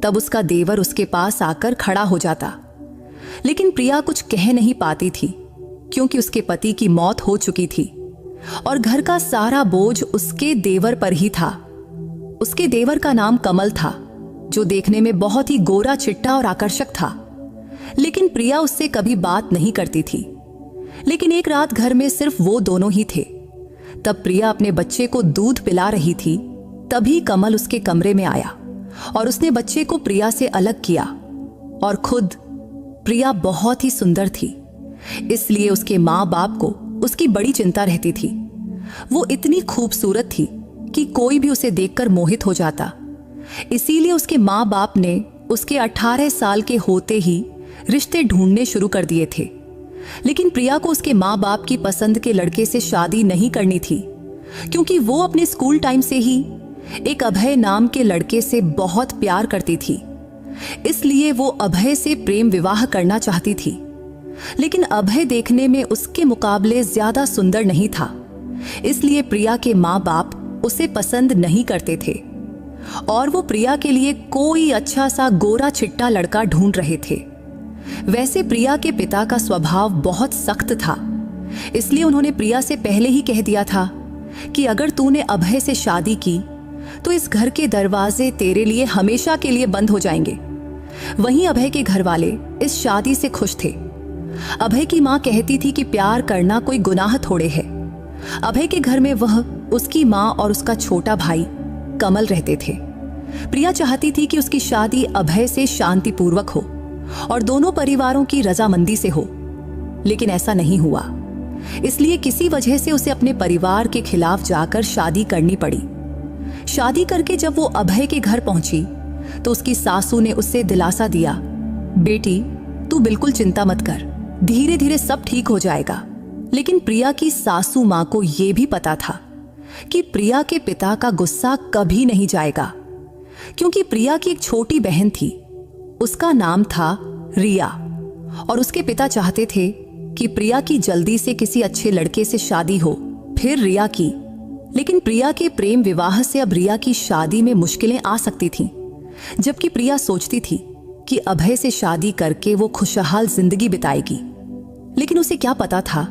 तब उसका देवर उसके पास आकर खड़ा हो जाता। लेकिन प्रिया कुछ कह नहीं पाती थी, क्योंकि उसके पति की मौत हो चुकी थी और घर का सारा बोझ उसके देवर पर ही था। उसके देवर का नाम कमल था, जो देखने में बहुत ही गोरा चिट्टा और आकर्षक था। लेकिन प्रिया उससे कभी बात नहीं करती थी। लेकिन एक रात घर में सिर्फ वो दोनों ही थे। तब प्रिया अपने बच्चे को दूध पिला रही थी। तभी कमल उसके कमरे में आया और उसने बच्चे को प्रिया से अलग किया। और खुद प्रिया बहुत ही सुंदर थी, इसलिए उसके माँ बाप को उसकी बड़ी चिंता रहती थी। वो इतनी खूबसूरत थी कि कोई भी उसे देखकर मोहित हो जाता। इसीलिए उसके माँ बाप ने उसके 18 साल के होते ही रिश्ते ढूंढने शुरू कर दिए थे। लेकिन प्रिया को उसके माँ बाप की पसंद के लड़के से शादी नहीं करनी थी, क्योंकि वो अपने स्कूल टाइम से ही एक अभय नाम के लड़के से बहुत प्यार करती थी। इसलिए वो अभय से प्रेम विवाह करना चाहती थी। लेकिन अभय देखने में उसके मुकाबले ज्यादा सुंदर नहीं था, इसलिए प्रिया के माँ बाप उसे पसंद नहीं करते थे और वो प्रिया के लिए कोई अच्छा सा गोरा चिट्टा लड़का ढूंढ रहे थे। वैसे प्रिया के पिता का स्वभाव बहुत सख्त था, इसलिए उन्होंने प्रिया से पहले ही कह दिया था कि अगर तूने अभय से शादी की तो इस घर के दरवाजे तेरे लिए हमेशा के लिए बंद हो जाएंगे। वहीं अभय के घर वाले इस शादी से खुश थे। अभय की माँ कहती थी कि प्यार करना कोई गुनाह थोड़े है। अभय के घर में वह, उसकी माँ और उसका छोटा भाई कमल रहते थे। प्रिया चाहती थी कि उसकी शादी अभय से शांतिपूर्वक हो और दोनों परिवारों की रजामंदी से हो, लेकिन ऐसा नहीं हुआ। इसलिए किसी वजह से उसे अपने परिवार के खिलाफ जाकर शादी करनी पड़ी। शादी करके जब वो अभय के घर पहुंची तो उसकी सासू ने उससे दिलासा दिया, बेटी तू बिल्कुल चिंता मत कर, धीरे धीरे सब ठीक हो जाएगा। लेकिन प्रिया की सासू माँ को यह भी पता था कि प्रिया के पिता का गुस्सा कभी नहीं जाएगा, क्योंकि प्रिया की एक छोटी बहन थी, उसका नाम था रिया, और उसके पिता चाहते थे कि प्रिया की जल्दी से किसी अच्छे लड़के से शादी हो, फिर रिया की। लेकिन प्रिया के प्रेम विवाह से अब रिया की शादी में मुश्किलें आ सकती थीं, जबकि प्रिया सोचती थी कि अभय से शादी करके वो खुशहाल जिंदगी बिताएगी। लेकिन उसे क्या पता था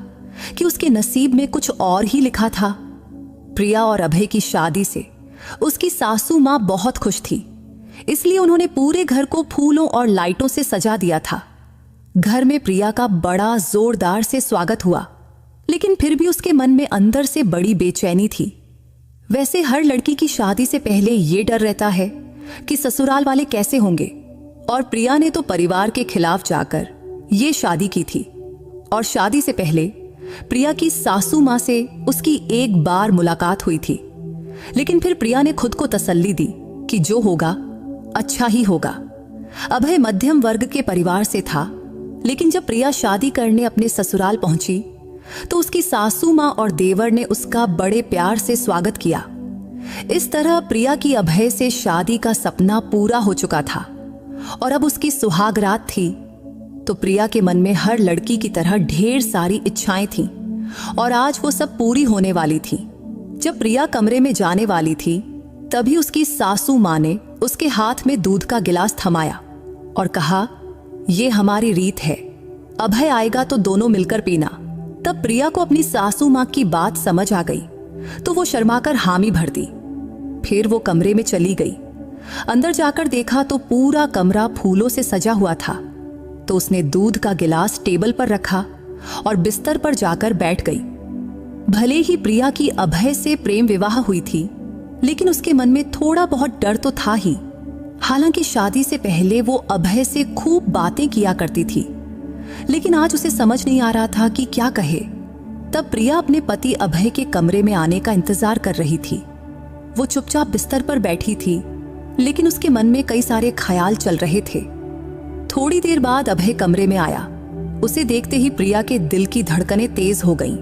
कि उसके नसीब में कुछ और ही लिखा था। प्रिया और अभय की शादी से उसकी सासू माँ बहुत खुश थी, इसलिए उन्होंने पूरे घर को फूलों और लाइटों से सजा दिया था। घर में प्रिया का बड़ा जोरदार से स्वागत हुआ, लेकिन फिर भी उसके मन में अंदर से बड़ी बेचैनी थी। वैसे हर लड़की की शादी से पहले ये डर रहता है कि ससुराल वाले कैसे होंगे, और प्रिया ने तो परिवार के खिलाफ जाकर ये शादी की थी। और शादी से पहले प्रिया की सासू माँ से उसकी एक बार मुलाकात हुई थी, लेकिन फिर प्रिया ने खुद को तसल्ली दी कि जो होगा अच्छा ही होगा। अभय मध्यम वर्ग के परिवार से था, लेकिन जब प्रिया शादी करने अपने ससुराल पहुंची तो उसकी सासू माँ और देवर ने उसका बड़े प्यार से स्वागत किया। इस तरह प्रिया की अभय से शादी का सपना पूरा हो चुका था और अब उसकी सुहागरात थी। तो प्रिया के मन में हर लड़की की तरह ढेर सारी इच्छाएं थीं और आज वो सब पूरी होने वाली थी। जब प्रिया कमरे में जाने वाली थी, तभी उसकी सासू माँ ने उसके हाथ में दूध का गिलास थमाया और कहा, ये हमारी रीत है, अभय आएगा तो दोनों मिलकर पीना। तब प्रिया को अपनी सासू माँ की बात समझ आ गई, तो वो शर्माकर हामी भर दी। फिर वो कमरे में चली गई। अंदर जाकर देखा तो पूरा कमरा फूलों से सजा हुआ था। तो उसने दूध का गिलास टेबल पर रखा और बिस्तर पर जाकर बैठ गई। भले ही प्रिया की अभय से प्रेम विवाह हुई थी, लेकिन उसके मन में थोड़ा बहुत डर तो था ही। हालांकि शादी से पहले वो अभय से खूब बातें किया करती थी, लेकिन आज उसे समझ नहीं आ रहा था कि क्या कहे। तब प्रिया अपने पति अभय के कमरे में आने का इंतजार कर रही थी। वो चुपचाप बिस्तर पर बैठी थी, लेकिन उसके मन में कई सारे ख्याल चल रहे थे। थोड़ी देर बाद अभय कमरे में आया। उसे देखते ही प्रिया के दिल की धड़कनें तेज हो गईं।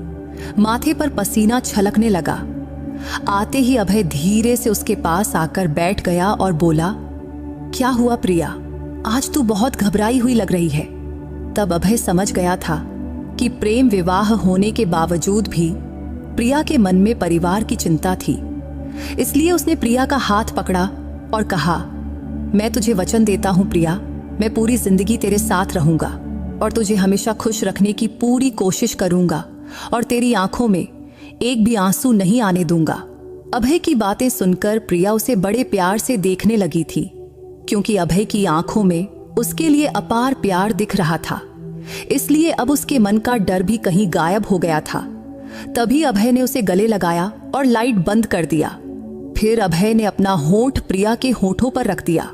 माथे पर पसीना छलकने लगा। आते ही अभय धीरे से उसके पास आकर बैठ गया और बोला, क्या हुआ प्रिया, आज तू बहुत घबराई हुई लग रही है। तब अभय समझ गया था कि प्रेम विवाह होने के बावजूद भी प्रिया के मन में परिवार की चिंता थी। इसलिए उसने प्रिया का हाथ पकड़ा और कहा, मैं तुझे वचन देता हूँ प्रिया, मैं पूरी जिंदगी तेरे साथ रहूंगा और तुझे हमेशा खुश रखने की पूरी कोशिश करूंगा और तेरी आंखों में एक भी आंसू नहीं आने दूंगा। अभय की बातें सुनकर प्रिया उसे बड़े प्यार से देखने लगी थी, क्योंकि अभय की आंखों में उसके लिए अपार प्यार दिख रहा था। इसलिए अब उसके मन का डर भी कहीं गायब हो गया था। तभी अभय ने उसे गले लगाया और लाइट बंद कर दिया। फिर अभय ने अपना होंठ प्रिया के होंठों पर रख दिया।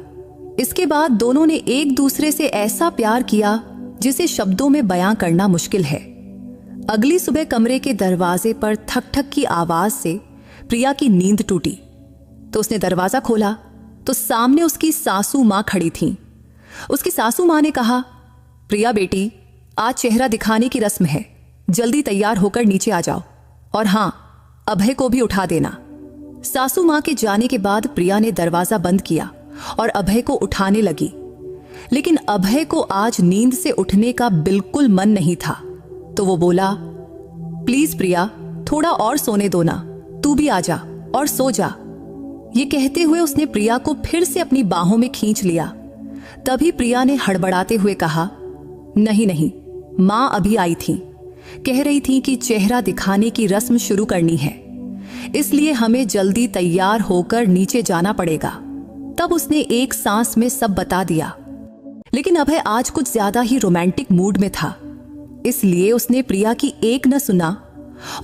इसके बाद दोनों ने एक दूसरे से ऐसा प्यार किया जिसे शब्दों में बयां करना मुश्किल है। अगली सुबह कमरे के दरवाजे पर ठक ठक की आवाज से प्रिया की नींद टूटी। तो उसने दरवाजा खोला तो सामने उसकी सासू मां खड़ी थीं। उसकी सासू मां ने कहा, प्रिया बेटी, आज चेहरा दिखाने की रस्म है, जल्दी तैयार होकर नीचे आ जाओ और हां, अभय को भी उठा देना। सासू मां के जाने के बाद प्रिया ने दरवाजा बंद किया और अभय को उठाने लगी, लेकिन अभय को आज नींद से उठने का बिल्कुल मन नहीं था। तो वो बोला, प्लीज प्रिया, थोड़ा और सोने दो ना, तू भी आ जा और सो जा। ये कहते हुए उसने प्रिया को फिर से अपनी बाहों में खींच लिया। तभी प्रिया ने हड़बड़ाते हुए कहा, नहीं नहीं, मां अभी आई थी, कह रही थी कि चेहरा दिखाने की रस्म शुरू करनी है, इसलिए हमें जल्दी तैयार होकर नीचे जाना पड़ेगा। तब उसने एक सांस में सब बता दिया। लेकिन अभय आज कुछ ज्यादा ही रोमांटिक मूड में था, इसलिए उसने प्रिया की एक न सुना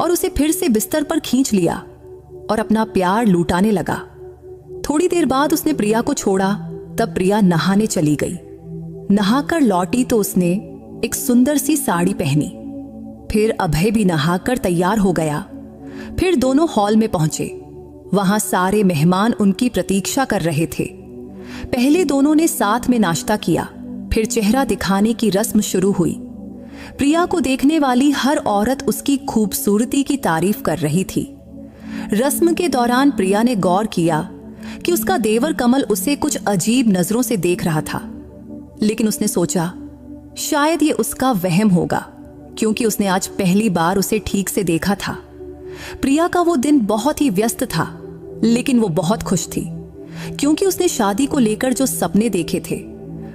और उसे फिर से बिस्तर पर खींच लिया और अपना प्यार लूटाने लगा। थोड़ी देर बाद उसने प्रिया को छोड़ा। तब प्रिया नहाने चली गई। नहाकर लौटी तो उसने एक सुंदर सी साड़ी पहनी। फिर अभय भी नहाकर तैयार हो गया। फिर दोनों हॉल में पहुंचे। वहां सारे मेहमान उनकी प्रतीक्षा कर रहे थे। पहले दोनों ने साथ में नाश्ता किया, फिर चेहरा दिखाने की रस्म शुरू हुई। प्रिया को देखने वाली हर औरत उसकी खूबसूरती की तारीफ कर रही थी। रस्म के दौरान प्रिया ने गौर किया कि उसका देवर कमल उसे कुछ अजीब नजरों से देख रहा था, लेकिन उसने सोचा शायद ये उसका वहम होगा, क्योंकि उसने आज पहली बार उसे ठीक से देखा था। प्रिया का वो दिन बहुत ही व्यस्त था, लेकिन वो बहुत खुश थी, क्योंकि उसने शादी को लेकर जो सपने देखे थे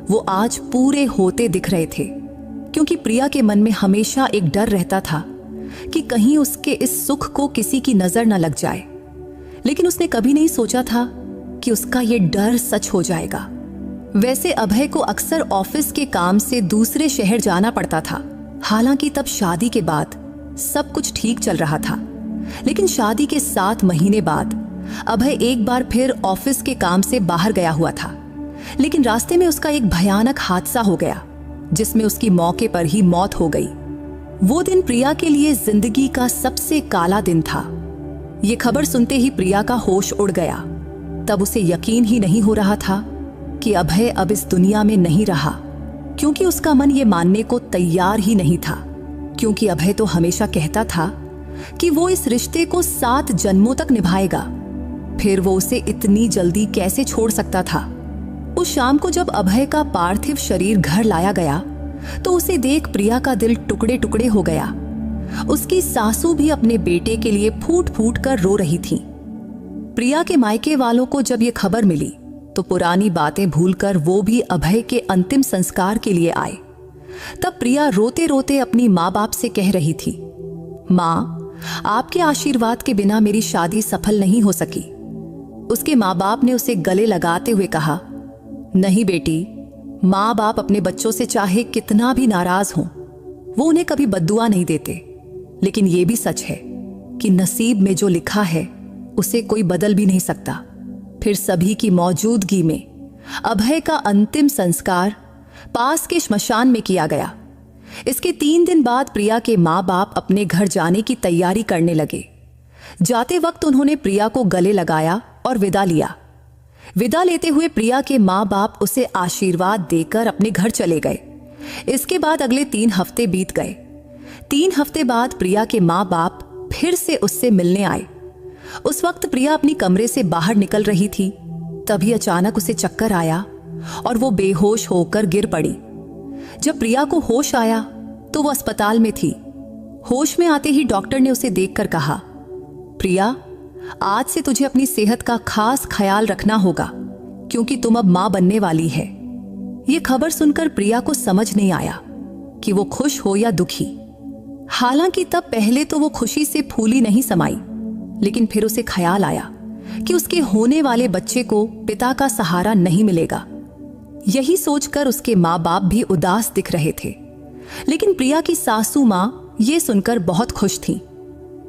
वो आज पूरे होते दिख रहे थे। क्योंकि प्रिया के मन में हमेशा एक डर रहता था कि कहीं उसके इस सुख को किसी की नजर न लग जाए, लेकिन उसने कभी नहीं सोचा था कि उसका ये डर सच हो जाएगा। वैसे अभय को अक्सर ऑफिस के काम से दूसरे शहर जाना पड़ता था। हालांकि तब शादी के बाद सब कुछ ठीक चल रहा था, लेकिन शादी के 7 महीने बाद अभय एक बार फिर ऑफिस के काम से बाहर गया हुआ था। लेकिन रास्ते में उसका एक भयानक हादसा हो गया, जिसमें उसकी मौके पर ही मौत हो गई। वो दिन प्रिया के लिए जिंदगी का सबसे काला दिन था। ये खबर सुनते ही प्रिया का होश उड़ गया। तब उसे यकीन ही नहीं हो रहा था कि अभय अब इस दुनिया में नहीं रहा, क्योंकि उसका मन ये मानने को तैयार ही नहीं था। क्योंकि अभय तो हमेशा कहता था कि वो इस रिश्ते को 7 जन्मों तक निभाएगा, फिर वो उसे इतनी जल्दी कैसे छोड़ सकता था। उस शाम को जब अभय का पार्थिव शरीर घर लाया गया तो उसे देख प्रिया का दिल टुकड़े टुकड़े हो गया। उसकी सासू भी अपने बेटे के लिए फूट फूट कर रो रही थी। प्रिया के मायके वालों को जब ये खबर मिली तो पुरानी बातें भूलकर वो भी अभय के अंतिम संस्कार के लिए आए। तब प्रिया रोते रोते अपनी माँ बाप से कह रही थी, माँ, आपके आशीर्वाद के बिना मेरी शादी सफल नहीं हो सकी। उसके माँ बाप ने उसे गले लगाते हुए कहा, नहीं बेटी, माँ बाप अपने बच्चों से चाहे कितना भी नाराज हों, वो उन्हें कभी बद्दुआ नहीं देते। लेकिन ये भी सच है कि नसीब में जो लिखा है उसे कोई बदल भी नहीं सकता। फिर सभी की मौजूदगी में अभय का अंतिम संस्कार पास के श्मशान में किया गया। इसके 3 दिन बाद प्रिया के माँ बाप अपने घर जाने की तैयारी करने लगे। जाते वक्त उन्होंने प्रिया को गले लगाया और विदा लिया। विदा लेते हुए प्रिया के माँ बाप उसे आशीर्वाद देकर अपने घर चले गए। इसके बाद अगले 3 हफ्ते बीत गए। 3 हफ्ते बाद प्रिया के माँ बाप फिर से उससे मिलने आए। उस वक्त प्रिया अपनी कमरे से बाहर निकल रही थी। तभी अचानक उसे चक्कर आया और वो बेहोश होकर गिर पड़ी। जब प्रिया को होश आया तो वो अस्पताल में थी। होश में आते ही डॉक्टर ने उसे देखकर कहा, प्रिया, आज से तुझे अपनी सेहत का खास ख्याल रखना होगा, क्योंकि तुम अब मां बनने वाली है। ये खबर सुनकर प्रिया को समझ नहीं आया कि वो खुश हो या दुखी। हालांकि तब पहले तो वो खुशी से फूली नहीं समाई, लेकिन फिर उसे ख्याल आया कि उसके होने वाले बच्चे को पिता का सहारा नहीं मिलेगा। यही सोचकर उसके माँ बाप भी उदास दिख रहे थे। लेकिन प्रिया की सासू माँ ये सुनकर बहुत खुश थी।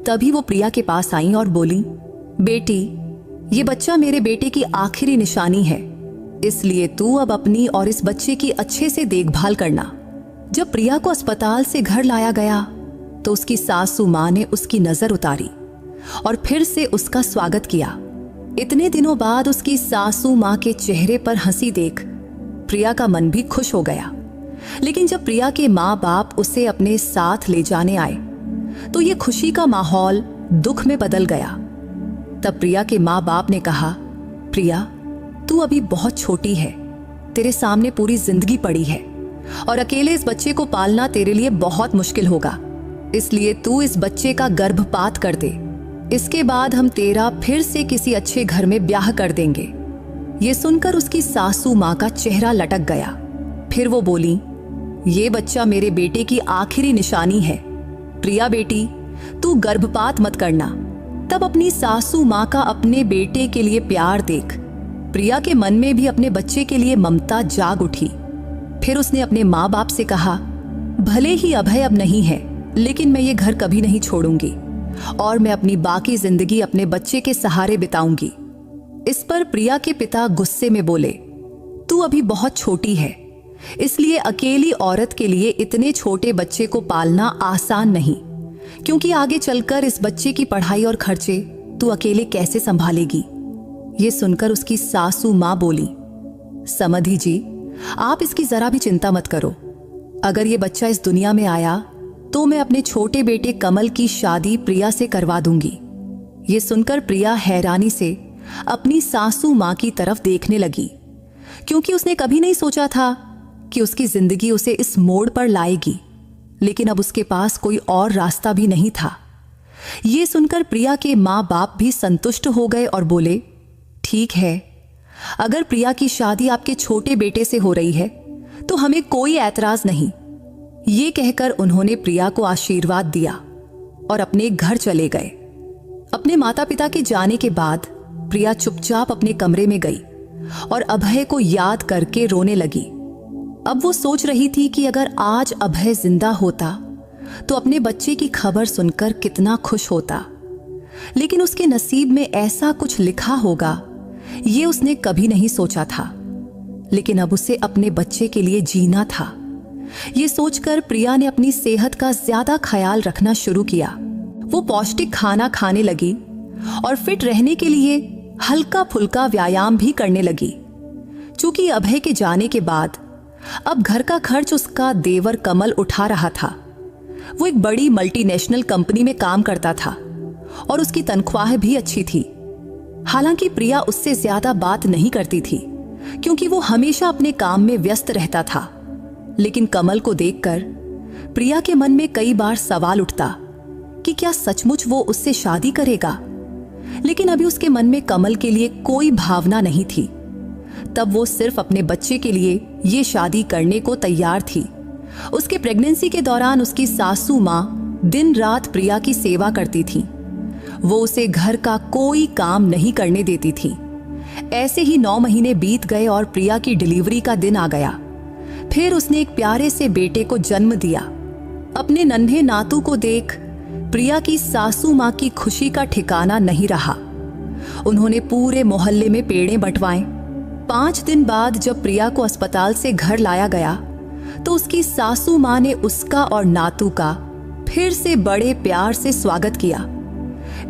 तभी वो प्रिया के पास आई और बोली, बेटी, ये बच्चा मेरे बेटे की आखिरी निशानी है, इसलिए तू अब अपनी और इस बच्चे की अच्छे से देखभाल करना। जब प्रिया को अस्पताल से घर लाया गया तो उसकी सासू माँ ने उसकी नजर उतारी और फिर से उसका स्वागत किया। इतने दिनों बाद उसकी सासू माँ के चेहरे पर हंसी देख प्रिया का मन भी खुश हो गया। लेकिन जब प्रिया के माँ बाप उसे अपने साथ ले जाने आए तो ये खुशी का माहौल दुख में बदल गया। तब प्रिया के माँ बाप ने कहा, प्रिया, तू अभी बहुत छोटी है, तेरे सामने पूरी जिंदगी पड़ी है और अकेले इस बच्चे को पालना तेरे लिए बहुत मुश्किल होगा, इसलिए तू इस बच्चे का गर्भपात कर दे। इसके बाद हम तेरा फिर से किसी अच्छे घर में ब्याह कर देंगे। ये सुनकर उसकी सासू माँ का चेहरा लटक गया। फिर वो बोली, ये बच्चा मेरे बेटे की आखिरी निशानी है। प्रिया बेटी, तू गर्भपात मत करना। तब अपनी सासू माँ का अपने बेटे के लिए प्यार देख प्रिया के मन में भी अपने बच्चे के लिए ममता जाग उठी। फिर उसने अपने माँ बाप से कहा, भले ही अभय अब नहीं है, लेकिन मैं ये घर कभी नहीं छोड़ूंगी और मैं अपनी बाकी जिंदगी अपने बच्चे के सहारे बिताऊंगी। इस पर प्रिया के पिता गुस्से में बोले, तू अभी बहुत छोटी है, इसलिए अकेली औरत के लिए इतने छोटे बच्चे को पालना आसान नहीं, क्योंकि आगे चलकर इस बच्चे की पढ़ाई और खर्चे तू अकेले कैसे संभालेगी। ये सुनकर उसकी सासू माँ बोली, समधी जी, आप इसकी जरा भी चिंता मत करो। अगर ये बच्चा इस दुनिया में आया तो मैं अपने छोटे बेटे कमल की शादी प्रिया से करवा दूंगी। ये सुनकर प्रिया हैरानी से अपनी सासू माँ की तरफ देखने लगी, क्योंकि उसने कभी नहीं सोचा था कि उसकी जिंदगी उसे इस मोड़ पर लाएगी। लेकिन अब उसके पास कोई और रास्ता भी नहीं था। ये सुनकर प्रिया के माँ बाप भी संतुष्ट हो गए और बोले, ठीक है, अगर प्रिया की शादी आपके छोटे बेटे से हो रही है तो हमें कोई ऐतराज नहीं। ये कहकर उन्होंने प्रिया को आशीर्वाद दिया और अपने घर चले गए। अपने माता पिता के जाने के बाद प्रिया चुपचाप अपने कमरे में गई और अभय को याद करके रोने लगी। अब वो सोच रही थी कि अगर आज अभय जिंदा होता तो अपने बच्चे की खबर सुनकर कितना खुश होता, लेकिन उसके नसीब में ऐसा कुछ लिखा होगा ये उसने कभी नहीं सोचा था। लेकिन अब उसे अपने बच्चे के लिए जीना था। ये सोचकर प्रिया ने अपनी सेहत का ज्यादा ख्याल रखना शुरू किया। वो पौष्टिक खाना खाने लगी और फिट रहने के लिए हल्का फुल्का व्यायाम भी करने लगी। चूंकि अभय के जाने के बाद अब घर का खर्च उसका देवर कमल उठा रहा था। वो एक बड़ी मल्टीनेशनल कंपनी में काम करता था और उसकी तनख्वाह भी अच्छी थी। हालांकि प्रिया उससे ज्यादा बात नहीं करती थी, क्योंकि वो हमेशा अपने काम में व्यस्त रहता था। लेकिन कमल को देखकर प्रिया के मन में कई बार सवाल उठता कि क्या सचमुच वो उससे शादी करेगा। लेकिन अभी उसके मन में कमल के लिए कोई भावना नहीं थी। तब वो सिर्फ अपने बच्चे के लिए ये शादी करने को तैयार थी। उसके प्रेगनेंसी के दौरान उसकी सासू माँ दिन रात प्रिया की सेवा करती थी। वो उसे घर का कोई काम नहीं करने देती थी। ऐसे ही 9 महीने बीत गए और प्रिया की डिलीवरी का दिन आ गया। फिर उसने एक प्यारे से बेटे को जन्म दिया। अपने नन्हे नातू को देख प्रिया की सासू माँ की खुशी का ठिकाना नहीं रहा। उन्होंने पूरे मोहल्ले में पेड़े बंटवाए। 5 दिन बाद जब प्रिया को अस्पताल से घर लाया गया तो उसकी सासू माँ ने उसका और नातू का फिर से बड़े प्यार से स्वागत किया।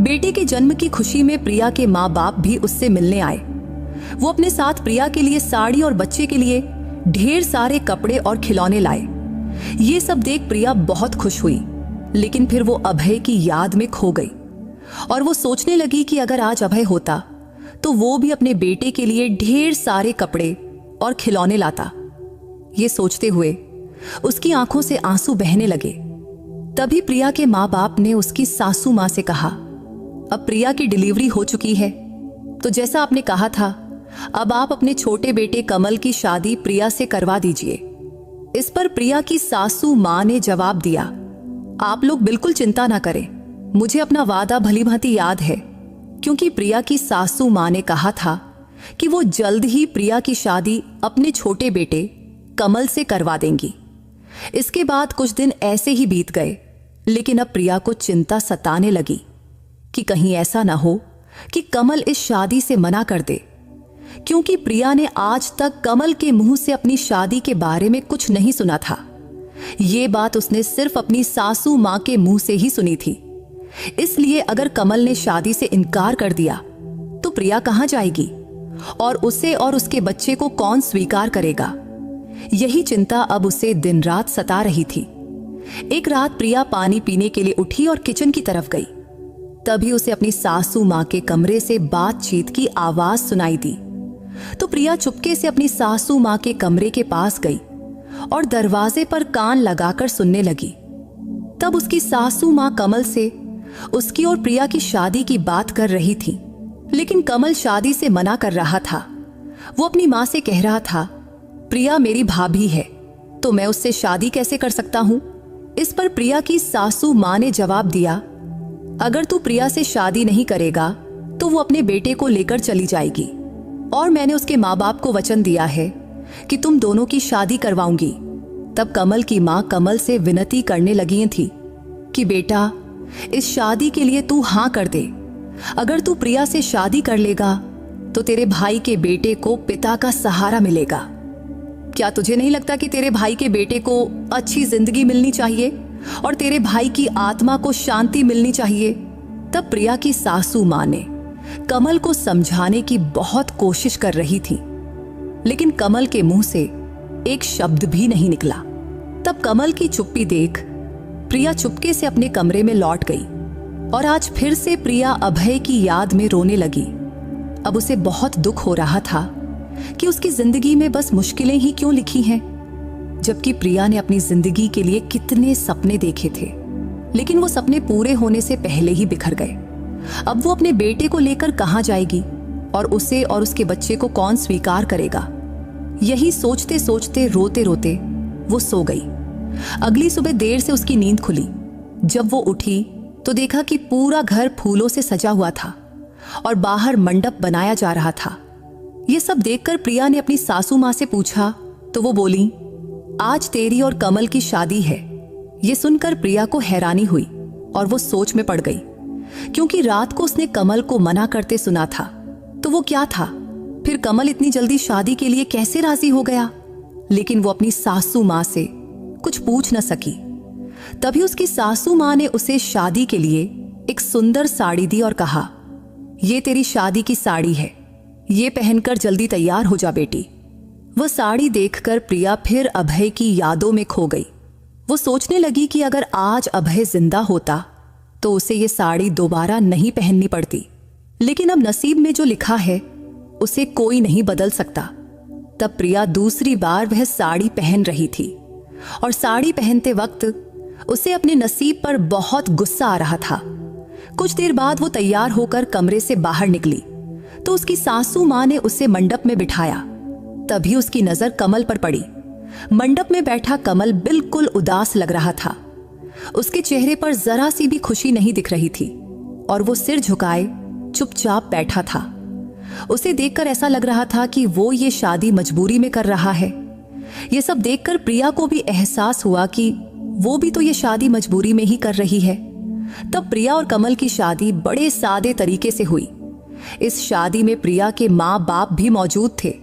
बेटे के जन्म की खुशी में प्रिया के माँ बाप भी उससे मिलने आए। वो अपने साथ प्रिया के लिए साड़ी और बच्चे के लिए ढेर सारे कपड़े और खिलौने लाए। ये सब देख प्रिया बहुत खुश हुई, लेकिन फिर वो अभय की याद में खो गई और वो सोचने लगी कि अगर आज अभय होता तो वो भी अपने बेटे के लिए ढेर सारे कपड़े और खिलौने लाता। ये सोचते हुए उसकी आंखों से आंसू बहने लगे। तभी प्रिया के माँ बाप ने उसकी सासू माँ से कहा, अब प्रिया की डिलीवरी हो चुकी है, तो जैसा आपने कहा था अब आप अपने छोटे बेटे कमल की शादी प्रिया से करवा दीजिए। इस पर प्रिया की सासू मां ने जवाब दिया, आप लोग बिल्कुल चिंता ना करें, मुझे अपना वादा भलीभांति याद है, क्योंकि प्रिया की सासू मां ने कहा था कि वो जल्द ही प्रिया की शादी अपने छोटे बेटे कमल से करवा देंगी। इसके बाद कुछ दिन ऐसे ही बीत गए, लेकिन अब प्रिया को चिंता सताने लगी कि कहीं ऐसा ना हो कि कमल इस शादी से मना कर दे, क्योंकि प्रिया ने आज तक कमल के मुंह से अपनी शादी के बारे में कुछ नहीं सुना था। ये बात उसने सिर्फ अपनी सासू मां के मुंह से ही सुनी थी। इसलिए अगर कमल ने शादी से इनकार कर दिया तो प्रिया कहां जाएगी और उसे और उसके बच्चे को कौन स्वीकार करेगा। यही चिंता अब उसे दिन रात सता रही थी। एक रात प्रिया पानी पीने के लिए उठी और किचन की तरफ गई। तभी उसे अपनी सासू मां के कमरे से बातचीत की आवाज सुनाई दी। तो प्रिया चुपके से अपनी सासू मां के कमरे के पास गई और दरवाजे पर कान लगाकर सुनने लगी। तब उसकी सासू मां कमल से उसकी और प्रिया की शादी की बात कर रही थी, लेकिन कमल शादी से मना कर रहा था। वो अपनी मां से कह रहा था, प्रिया मेरी भाभी है तो मैं उससे शादी कैसे कर सकता हूं। इस पर प्रिया की सासू मां ने जवाब दिया, अगर तू प्रिया से शादी नहीं करेगा तो वो अपने बेटे को लेकर चली जाएगी और मैंने उसके माँ बाप को वचन दिया है कि तुम दोनों की शादी करवाऊंगी। तब कमल की माँ कमल से विनती करने लगी थी कि बेटा, इस शादी के लिए तू हाँ कर दे। अगर तू प्रिया से शादी कर लेगा तो तेरे भाई के बेटे को पिता का सहारा मिलेगा। क्या तुझे नहीं लगता कि तेरे भाई के बेटे को अच्छी जिंदगी मिलनी चाहिए और तेरे भाई की आत्मा को शांति मिलनी चाहिए। तब प्रिया की सासू मां ने कमल को समझाने की बहुत कोशिश कर रही थी, लेकिन कमल के मुंह से एक शब्द भी नहीं निकला। तब कमल की चुप्पी देख प्रिया चुपके से अपने कमरे में लौट गई और आज फिर से प्रिया अभय की याद में रोने लगी। अब उसे बहुत दुख हो रहा था कि उसकी जिंदगी में बस मुश्किलें ही क्यों लिखी हैं, जबकि प्रिया ने अपनी जिंदगी के लिए कितने सपने देखे थे, लेकिन वो सपने पूरे होने से पहले ही बिखर गए। अब वो अपने बेटे को लेकर कहां जाएगी और उसे और उसके बच्चे को कौन स्वीकार करेगा। यही सोचते सोचते रोते रोते वो सो गई। अगली सुबह देर से उसकी नींद खुली। जब वो उठी तो देखा कि पूरा घर फूलों से सजा हुआ था और बाहर मंडप बनाया जा रहा था। ये सब देखकर प्रिया ने अपनी सासू मां से पूछा तो वो बोली, आज तेरी और कमल की शादी है। ये सुनकर प्रिया को हैरानी हुई और वो सोच में पड़ गई, क्योंकि रात को उसने कमल को मना करते सुना था। तो वो क्या था, फिर कमल इतनी जल्दी शादी के लिए कैसे राजी हो गया। लेकिन वो अपनी सासू मां से कुछ पूछ न सकी। तभी उसकी सासू मां ने उसे शादी के लिए एक सुंदर साड़ी दी और कहा, ये तेरी शादी की साड़ी है, ये पहनकर जल्दी तैयार हो जा बेटी। वह साड़ी देखकर प्रिया फिर अभय की यादों में खो गई। वो सोचने लगी कि अगर आज अभय जिंदा होता तो उसे ये साड़ी दोबारा नहीं पहननी पड़ती, लेकिन अब नसीब में जो लिखा है उसे कोई नहीं बदल सकता। तब प्रिया दूसरी बार वह साड़ी पहन रही थी और साड़ी पहनते वक्त उसे अपने नसीब पर बहुत गुस्सा आ रहा था। कुछ देर बाद वो तैयार होकर कमरे से बाहर निकली तो उसकी सासू मां ने उसे मंडप में बिठाया। तभी उसकी नजर कमल पर पड़ी। मंडप में बैठा कमल बिल्कुल उदास लग रहा था। उसके चेहरे पर जरा सी भी खुशी नहीं दिख रही थी और वो सिर झुकाए चुपचाप बैठा था। उसे देखकर ऐसा लग रहा था कि वो ये शादी मजबूरी में कर रहा है। ये सब देखकर प्रिया को भी एहसास हुआ कि वो भी तो ये शादी मजबूरी में ही कर रही है। तब प्रिया और कमल की शादी बड़े सादे तरीके से हुई। इस शादी में प्रिया के माँ बाप भी मौजूद थे।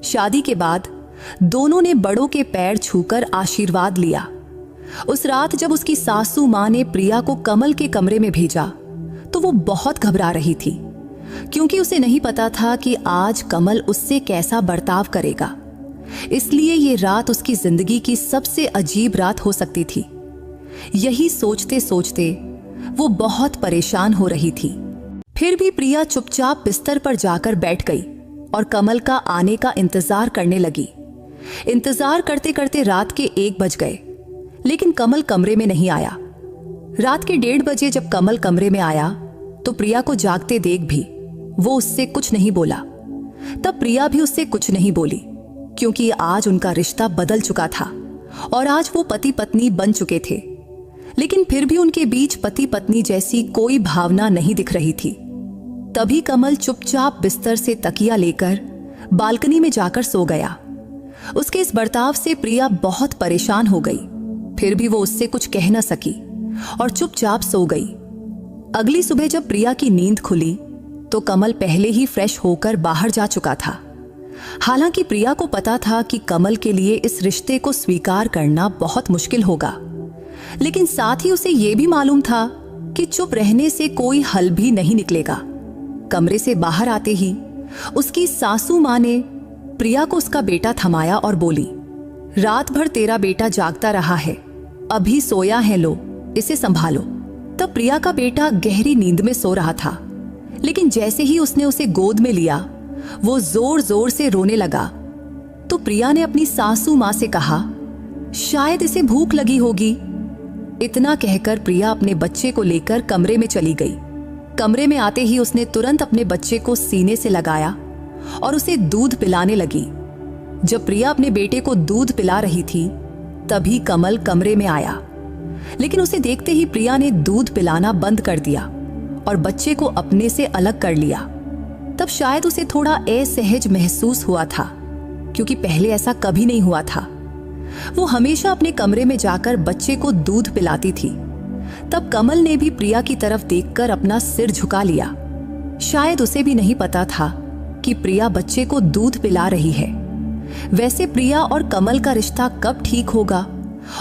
शादी के बाद दोनों ने बड़ों के पैर छूकर आशीर्वाद लिया। उस रात जब उसकी सासू माँ ने प्रिया को कमल के कमरे में भेजा तो वो बहुत घबरा रही थी, क्योंकि उसे नहीं पता था कि आज कमल उससे कैसा बर्ताव करेगा। इसलिए ये रात उसकी जिंदगी की सबसे अजीब रात हो सकती थी। यही सोचते सोचते वो बहुत परेशान हो रही थी। फिर भी प्रिया चुपचाप बिस्तर पर जाकर बैठ गई और कमल का आने का इंतजार करने लगी। इंतजार करते करते रात के 1 बज गए, लेकिन कमल कमरे में नहीं आया। रात के 1:30 बजे जब कमल कमरे में आया तो प्रिया को जागते देख भी वो उससे कुछ नहीं बोला। तब प्रिया भी उससे कुछ नहीं बोली, क्योंकि आज उनका रिश्ता बदल चुका था और आज वो पति पत्नी बन चुके थे। लेकिन फिर भी उनके बीच पति पत्नी जैसी कोई भावना नहीं दिख रही थी। तभी कमल चुपचाप बिस्तर से तकिया लेकर बालकनी में जाकर सो गया। उसके इस बर्ताव से प्रिया बहुत परेशान हो गई, फिर भी वो उससे कुछ कह न सकी और चुपचाप सो गई। अगली सुबह जब प्रिया की नींद खुली तो कमल पहले ही फ्रेश होकर बाहर जा चुका था। हालांकि प्रिया को पता था कि कमल के लिए इस रिश्ते को स्वीकार करना बहुत मुश्किल होगा, लेकिन साथ ही उसे यह भी मालूम था कि चुप रहने से कोई हल भी नहीं निकलेगा। कमरे से बाहर आते ही उसकी सासू मां ने प्रिया को उसका बेटा थमाया और बोली, रात भर तेरा बेटा जागता रहा है, अभी सोया है, लो इसे संभालो। तब प्रिया का बेटा गहरी नींद में सो रहा था, लेकिन जैसे ही उसने उसे गोद में लिया वो जोर जोर से रोने लगा। तो प्रिया ने अपनी सासू मां से कहा, शायद इसे भूख लगी होगी। इतना कहकर प्रिया अपने बच्चे को लेकर कमरे में चली गई। कमरे में आते ही उसने तुरंत अपने बच्चे को सीने से लगाया और उसे दूध पिलाने लगी। जब प्रिया अपने बेटे को दूध पिला रही थी तभी कमल कमरे में आया, लेकिन उसे देखते ही प्रिया ने दूध पिलाना बंद कर दिया और बच्चे को अपने से अलग कर लिया। तब शायद उसे थोड़ा असहज महसूस हुआ था, क्योंकि पहले ऐसा कभी नहीं हुआ था। वो हमेशा अपने कमरे में जाकर बच्चे को दूध पिलाती थी। तब कमल ने भी प्रिया की तरफ देखकर अपना सिर झुका लिया। शायद उसे भी नहीं पता था कि प्रिया बच्चे को दूध पिला रही है। वैसे प्रिया और कमल का रिश्ता कब ठीक होगा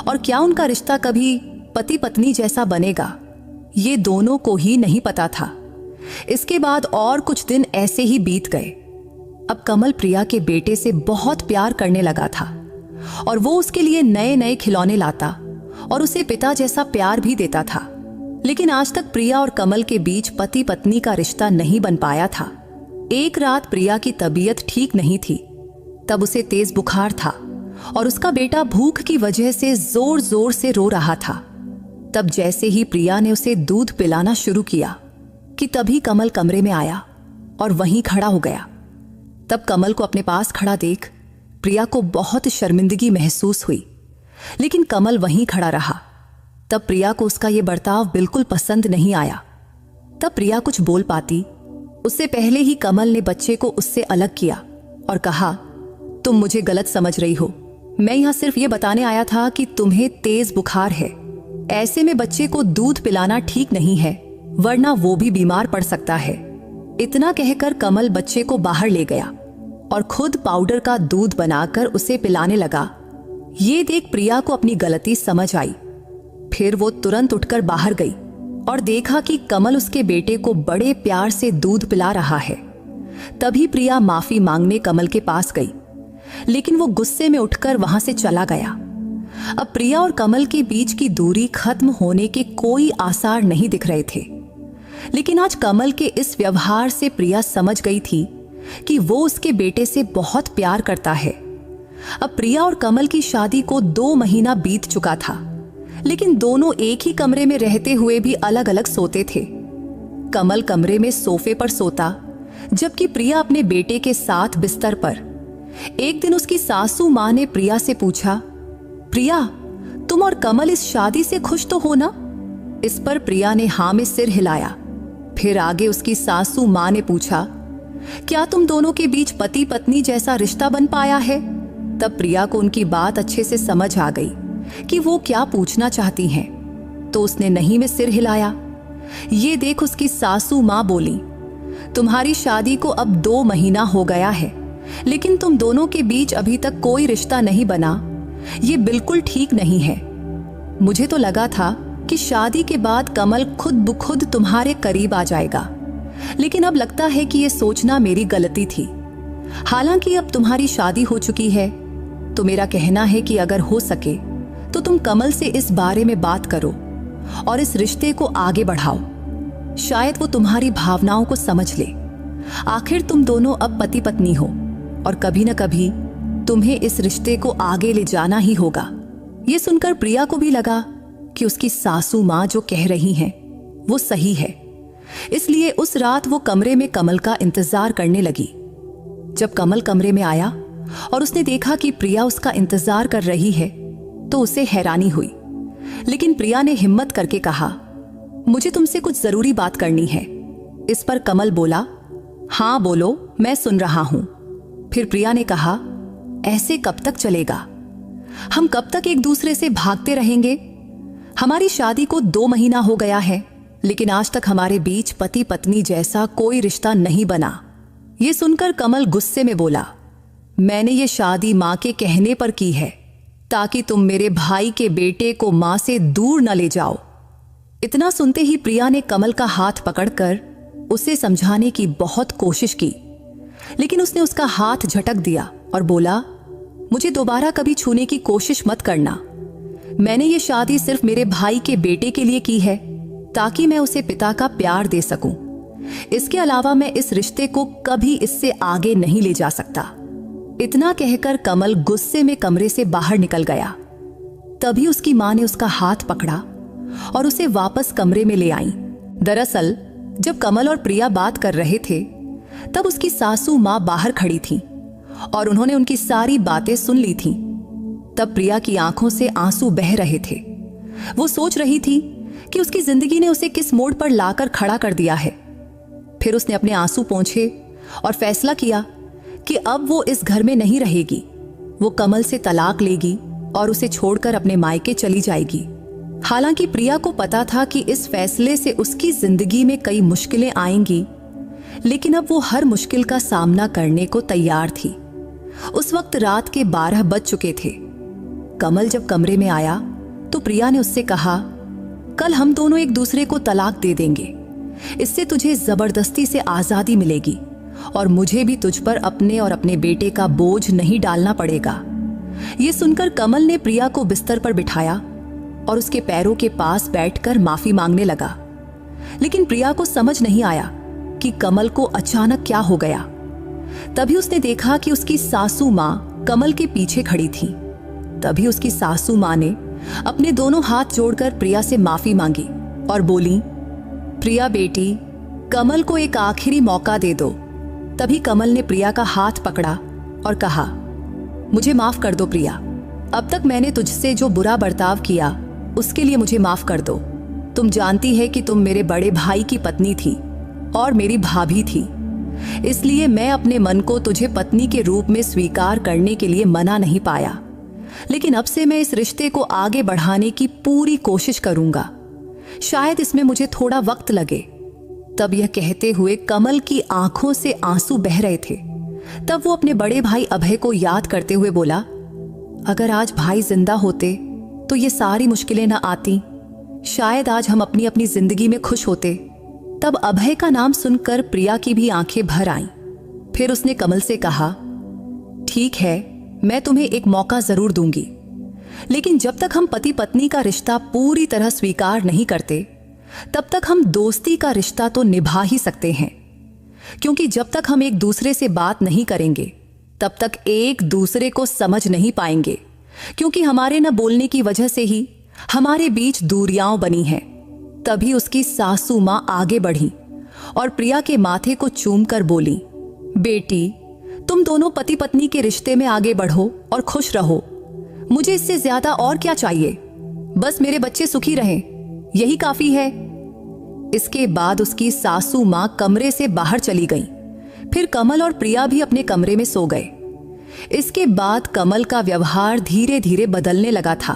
और क्या उनका रिश्ता कभी पति पत्नी जैसा बनेगा, ये दोनों को ही नहीं पता था। इसके बाद और कुछ दिन ऐसे ही बीत गए। अब कमल प्रिया के बेटे से बहुत प्यार करने लगा था और वो उसके लिए नए नए खिलौने लाता और उसे पिता जैसा प्यार भी देता था। लेकिन आज तक प्रिया और कमल के बीच पति पत्नी का रिश्ता नहीं बन पाया था। एक रात प्रिया की तबीयत ठीक नहीं थी। तब उसे तेज बुखार था और उसका बेटा भूख की वजह से जोर जोर से रो रहा था। तब जैसे ही प्रिया ने उसे दूध पिलाना शुरू किया कि तभी कमल कमरे में आया और वहीं खड़ा हो गया। तब कमल को अपने पास खड़ा देख प्रिया को बहुत शर्मिंदगी महसूस हुई, लेकिन कमल वहीं खड़ा रहा। तब प्रिया को उसका ये बर्ताव बिल्कुल पसंद नहीं आया। तब प्रिया कुछ बोल पाती उससे पहले ही कमल ने बच्चे को उससे अलग किया और कहा, तुम मुझे गलत समझ रही हो। मैं यहां सिर्फ ये बताने आया था कि तुम्हें तेज बुखार है। ऐसे में बच्चे को दूध पिलाना ठीक नहीं है, वरना वो भी बीमार पड़ सकता है। इतना कहकर कमल बच्चे को बाहर ले गया और खुद पाउडर का दूध बनाकर उसे पिलाने लगा। ये देख प्रिया को अपनी गलती समझ आई। फिर वो तुरंत उठकर बाहर गई और देखा कि कमल उसके बेटे को बड़े प्यार से दूध पिला रहा है। तभी प्रिया माफी मांगने कमल के पास गई, लेकिन वो गुस्से में उठकर वहां से चला गया। अब प्रिया और कमल के बीच की दूरी खत्म होने के कोई आसार नहीं दिख रहे थे। लेकिन आज कमल के इस व्यवहार से प्रिया समझ गई थी कि वो उसके बेटे से बहुत प्यार करता है। अब प्रिया और कमल की शादी को 2 महीना बीत चुका था, लेकिन दोनों एक ही कमरे में रहते हुए भी अलग अलग सोते थे। कमल कमरे में सोफे पर सोता, जबकि प्रिया अपने बेटे के साथ बिस्तर पर। एक दिन उसकी सासू मां ने प्रिया से पूछा, प्रिया, तुम और कमल इस शादी से खुश तो हो ना? इस पर प्रिया ने हाँ में सिर हिलाया। फिर आगे उसकी सासू मां ने पूछा, क्या तुम दोनों के बीच पति पत्नी जैसा रिश्ता बन पाया है? तब प्रिया को उनकी बात अच्छे से समझ आ गई कि वो क्या पूछना चाहती हैं, तो उसने नहीं में सिर हिलाया। ये देख उसकी सासू मां बोली, तुम्हारी शादी को अब 2 महीना हो गया है, लेकिन तुम दोनों के बीच अभी तक कोई रिश्ता नहीं बना। ये बिल्कुल ठीक नहीं है। मुझे तो लगा था कि शादी के बाद कमल खुद ब खुद तुम्हारे करीब आ जाएगा, लेकिन अब लगता है कि ये सोचना मेरी गलती थी। हालांकि अब तुम्हारी शादी हो चुकी है, तो मेरा कहना है कि अगर हो सके तो तुम कमल से इस बारे में बात करो और इस रिश्ते को आगे बढ़ाओ। शायद वो तुम्हारी भावनाओं को समझ ले। आखिर तुम दोनों अब पति पत्नी हो और कभी न कभी तुम्हें इस रिश्ते को आगे ले जाना ही होगा। ये सुनकर प्रिया को भी लगा कि उसकी सासू मां जो कह रही हैं वो सही है। इसलिए उस रात वो कमरे में कमल का इंतजार करने लगी। जब कमल कमरे में आया और उसने देखा कि प्रिया उसका इंतजार कर रही है तो उसे हैरानी हुई, लेकिन प्रिया ने हिम्मत करके कहा, मुझे तुमसे कुछ जरूरी बात करनी है। इस पर कमल बोला, हाँ बोलो, मैं सुन रहा हूं। फिर प्रिया ने कहा, ऐसे कब तक चलेगा? हम कब तक एक दूसरे से भागते रहेंगे? हमारी शादी को 2 महीना हो गया है, लेकिन आज तक हमारे बीच पति पत्नी जैसा कोई रिश्ता नहीं बना। ये सुनकर कमल गुस्से में बोला, मैंने ये शादी माँ के कहने पर की है, ताकि तुम मेरे भाई के बेटे को माँ से दूर न ले जाओ। इतना सुनते ही प्रिया ने कमल का हाथ पकड़कर उसे समझाने की बहुत कोशिश की, लेकिन उसने उसका हाथ झटक दिया और बोला, मुझे दोबारा कभी छूने की कोशिश मत करना। मैंने ये शादी सिर्फ मेरे भाई के बेटे के लिए की है, ताकि मैं उसे पिता का प्यार दे सकूं। इसके अलावा मैं इस रिश्ते को कभी इससे आगे नहीं ले जा सकता। इतना कहकर कमल गुस्से में कमरे से बाहर निकल गया। तभी उसकी मां ने उसका हाथ पकड़ा और उसे वापस कमरे में ले आई। दरअसल जब कमल और प्रिया बात कर रहे थे तब उसकी सासू मां बाहर खड़ी थी और उन्होंने उनकी सारी बातें सुन ली थीं। तब प्रिया की आंखों से आंसू बह रहे थे। वो सोच रही थी कि उसकी जिंदगी ने उसे किस मोड़ पर लाकर खड़ा कर दिया है। फिर उसने अपने आंसू पोंछे और फैसला किया कि अब वो इस घर में नहीं रहेगी। वो कमल से तलाक लेगी और उसे छोड़कर अपने मायके चली जाएगी। हालांकि प्रिया को पता था कि इस फैसले से उसकी जिंदगी में कई मुश्किलें आएंगी, लेकिन अब वो हर मुश्किल का सामना करने को तैयार थी। उस वक्त रात के 12 बज चुके थे। कमल जब कमरे में आया तो प्रिया ने उससे कहा, कल हम दोनों एक दूसरे को तलाक दे देंगे। इससे तुझे जबरदस्ती से आजादी मिलेगी और मुझे भी तुझ पर अपने और अपने बेटे का बोझ नहीं डालना पड़ेगा। ये सुनकर कमल ने प्रिया को बिस्तर पर बिठाया और उसके पैरों के पास बैठकर माफी मांगने लगा। लेकिन प्रिया को समझ नहीं आया कि कमल को अचानक क्या हो गया। तभी उसने देखा कि उसकी सासू मां कमल के पीछे खड़ी थी। तभी उसकी सासू मां ने अपने दोनों हाथ जोड़कर प्रिया से माफी मांगी और बोली, प्रिया बेटी, कमल को एक आखिरी मौका दे दो। तभी कमल ने प्रिया का हाथ पकड़ा और कहा, मुझे माफ कर दो प्रिया। अब तक मैंने तुझसे जो बुरा बर्ताव किया उसके लिए मुझे माफ कर दो। तुम जानती है कि तुम मेरे बड़े भाई की पत्नी थी और मेरी भाभी थी, इसलिए मैं अपने मन को तुझे पत्नी के रूप में स्वीकार करने के लिए मना नहीं पाया। लेकिन अब से मैं इस रिश्ते को आगे बढ़ाने की पूरी कोशिश करूंगा। शायद इसमें मुझे थोड़ा वक्त लगे। तब यह कहते हुए कमल की आंखों से आंसू बह रहे थे। तब वो अपने बड़े भाई अभय को याद करते हुए बोला, अगर आज भाई जिंदा होते तो ये सारी मुश्किलें ना आती। शायद आज हम अपनी अपनी जिंदगी में खुश होते। तब अभय का नाम सुनकर प्रिया की भी आंखें भर आईं। फिर उसने कमल से कहा, ठीक है, मैं तुम्हें एक मौका जरूर दूंगी, लेकिन जब तक हम पति पत्नी का रिश्ता पूरी तरह स्वीकार नहीं करते तब तक हम दोस्ती का रिश्ता तो निभा ही सकते हैं। क्योंकि जब तक हम एक दूसरे से बात नहीं करेंगे तब तक एक दूसरे को समझ नहीं पाएंगे, क्योंकि हमारे न बोलने की वजह से ही हमारे बीच दूरियां बनी हैं। तभी उसकी सासू मां आगे बढ़ी और प्रिया के माथे को चूमकर बोली, बेटी, तुम दोनों पति पत्नी के रिश्ते में आगे बढ़ो और खुश रहो। मुझे इससे ज्यादा और क्या चाहिए? बस मेरे बच्चे सुखी रहें, यही काफी है। इसके बाद उसकी सासू मां कमरे से बाहर चली गईं। फिर कमल और प्रिया भी अपने कमरे में सो गए। इसके बाद कमल का व्यवहार धीरे धीरे बदलने लगा था,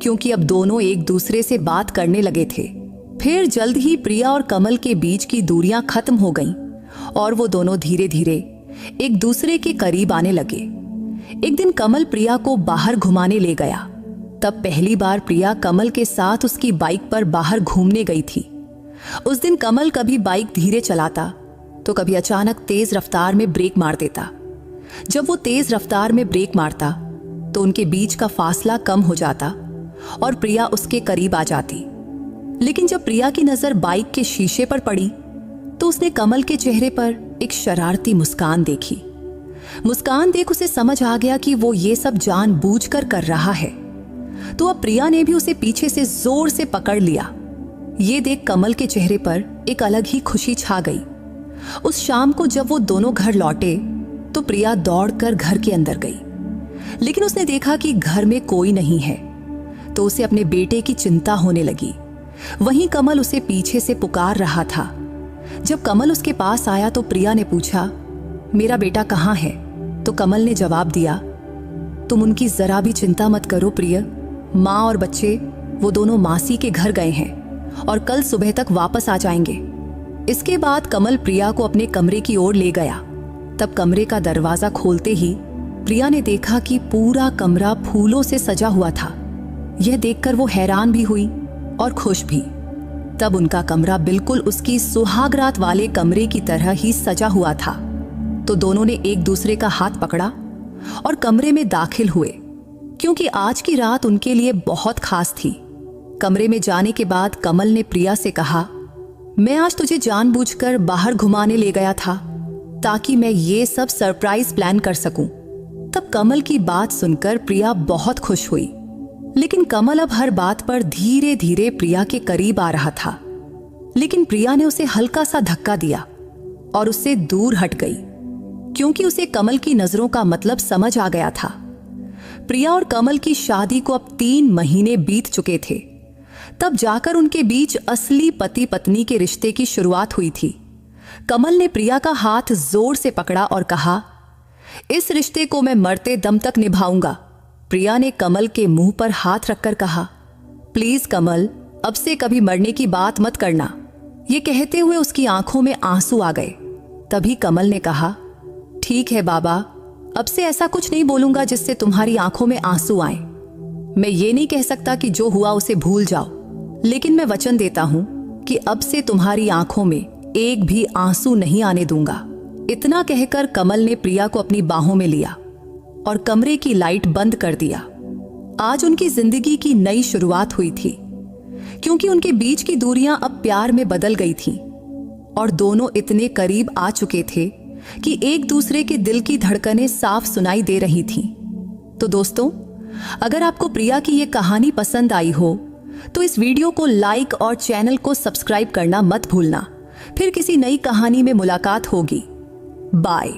क्योंकि अब दोनों एक दूसरे से बात करने लगे थे। फिर जल्द ही प्रिया और कमल के बीच की दूरियां खत्म हो गईं और वो दोनों धीरे धीरे एक दूसरे के करीब आने लगे। एक दिन कमल प्रिया को बाहर घुमाने ले गया। तब पहली बार प्रिया कमल के साथ उसकी बाइक पर बाहर घूमने गई थी। उस दिन कमल कभी बाइक धीरे चलाता तो कभी अचानक तेज रफ्तार में ब्रेक मार देता। जब वो तेज रफ्तार में ब्रेक मारता तो उनके बीच का फासला कम हो जाता और प्रिया उसके करीब आ जाती। लेकिन जब प्रिया की नजर बाइक के शीशे पर पड़ी तो उसने कमल के चेहरे पर एक शरारती मुस्कान देखी। मुस्कान देख उसे समझ आ गया कि वो ये सब जानबूझकर कर रहा है। तो अब प्रिया ने भी उसे पीछे से जोर से पकड़ लिया। ये देख कमल के चेहरे पर एक अलग ही खुशी छा गई। उस शाम को जब वो दोनों घर लौटे तो प्रिया दौड़कर घर के अंदर गई, लेकिन उसने देखा कि घर में कोई नहीं है, तो उसे अपने बेटे की चिंता होने लगी। वहीं कमल उसे पीछे से पुकार रहा था। जब कमल उसके पास आया तो प्रिया ने पूछा, मेरा बेटा कहाँ है? तो कमल ने जवाब दिया, तुम उनकी जरा भी चिंता मत करो प्रिय, माँ और बच्चे वो दोनों मासी के घर गए हैं और कल सुबह तक वापस आ जाएंगे। इसके बाद कमल प्रिया को अपने कमरे की ओर ले गया। तब कमरे का दरवाजा खोलते ही प्रिया ने देखा कि पूरा कमरा फूलों से सजा हुआ था। यह देखकर वो हैरान भी हुई और खुश भी। तब उनका कमरा बिल्कुल उसकी सुहागरात वाले कमरे की तरह ही सजा हुआ था। तो दोनों ने एक दूसरे का हाथ पकड़ा और कमरे में दाखिल हुए, क्योंकि आज की रात उनके लिए बहुत खास थी। कमरे में जाने के बाद कमल ने प्रिया से कहा, मैं आज तुझे जानबूझकर बाहर घुमाने ले गया था ताकि मैं ये सब सरप्राइज प्लान कर सकूं। तब कमल की बात सुनकर प्रिया बहुत खुश हुई, लेकिन कमल अब हर बात पर धीरे धीरे प्रिया के करीब आ रहा था। लेकिन प्रिया ने उसे हल्का सा धक्का दिया और उससे दूर हट गई, क्योंकि उसे कमल की नजरों का मतलब समझ आ गया था। प्रिया और कमल की शादी को अब 3 महीने बीत चुके थे। तब जाकर उनके बीच असली पति पत्नी के रिश्ते की शुरुआत हुई थी। कमल ने प्रिया का हाथ जोर से पकड़ा और कहा, इस रिश्ते को मैं मरते दम तक निभाऊंगा। प्रिया ने कमल के मुंह पर हाथ रखकर कहा, प्लीज कमल, अब से कभी मरने की बात मत करना। ये कहते हुए उसकी आंखों में आंसू आ गए। तभी कमल ने कहा, ठीक है बाबा, अब से ऐसा कुछ नहीं बोलूंगा जिससे तुम्हारी आंखों में आंसू आए। मैं ये नहीं कह सकता कि जो हुआ उसे भूल जाओ, लेकिन मैं वचन देता हूं कि अब से तुम्हारी आंखों में एक भी आंसू नहीं आने दूंगा। इतना कहकर कमल ने प्रिया को अपनी बाहों में लिया और कमरे की लाइट बंद कर दिया। आज उनकी जिंदगी की नई शुरुआत हुई थी, क्योंकि उनके बीच की दूरियां अब प्यार में बदल गई थीं और दोनों इतने करीब आ चुके थे कि एक दूसरे के दिल की धड़कनें साफ सुनाई दे रही थीं। तो दोस्तों, अगर आपको प्रिया की ये कहानी पसंद आई हो तो इस वीडियो को लाइक और चैनल को सब्सक्राइब करना मत भूलना। फिर किसी नई कहानी में मुलाकात होगी। बाय।